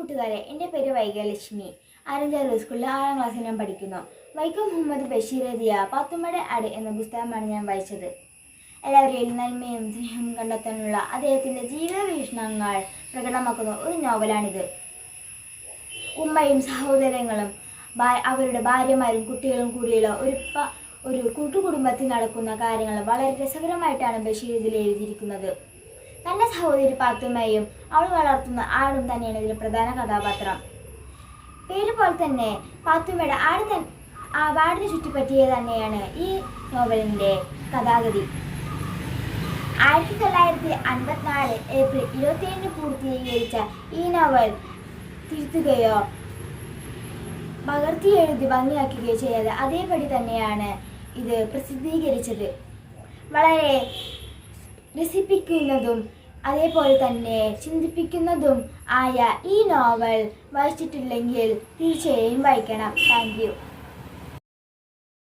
കൂട്ടുകാരെ, എൻ്റെ പേര് വൈകലക്ഷ്മി. ആരഞ്ചാലൂർ സ്കൂളിൽ 6ാം ക്ലാസ്സിൽ ഞാൻ പഠിക്കുന്നു. വൈക്കം മുഹമ്മദ് ബഷീർ എഴുതിയ പാത്തുമ്മയുടെ ആട് എന്ന പുസ്തകമാണ് ഞാൻ വായിച്ചത്. എല്ലാവരെയും നന്മയും സ്നേഹവും കണ്ടെത്താനുള്ള അദ്ദേഹത്തിൻ്റെ ജീവിത വീക്ഷണങ്ങൾ പ്രകടമാക്കുന്ന ഒരു നോവലാണിത്. ഉമ്മയും സഹോദരങ്ങളും അവരുടെ ഭാര്യമാരും കുട്ടികളും കൂടിയുള്ള ഒരു കൂട്ടുകുടുംബത്തിൽ നടക്കുന്ന കാര്യങ്ങൾ വളരെ രസകരമായിട്ടാണ് ബഷീർ ഇതിൽ എഴുതിയിരിക്കുന്നത്. തൻ്റെ സഹോദരി പാത്തുമ്മയും അവൾ വളർത്തുന്ന ആടും തന്നെയാണ് ഇതിലെ പ്രധാന കഥാപാത്രം. പേര് പോലെ തന്നെ പാത്തുമ്മയുടെ ആടിനെ ചുറ്റിപ്പറ്റിയ തന്നെയാണ് ഈ നോവലിൻ്റെ കഥാഗതി. 1954 ഏപ്രിൽ 27 പൂർത്തീകരിച്ച ഈ നോവൽ തിരുത്തുകയോ പകർത്തി എഴുതി ഭംഗിയാക്കുകയോ ചെയ്യാതെ അതേപടി തന്നെയാണ് ഇത് പ്രസിദ്ധീകരിച്ചത്. വളരെ രസിപ്പിക്കുന്നതും അതേപോലെ തന്നെ ചിന്തിപ്പിക്കുന്നതും ആയ ഈ നോവൽ വായിച്ചിട്ടില്ലെങ്കിൽ തീർച്ചയായും വായിക്കണം. Thank you.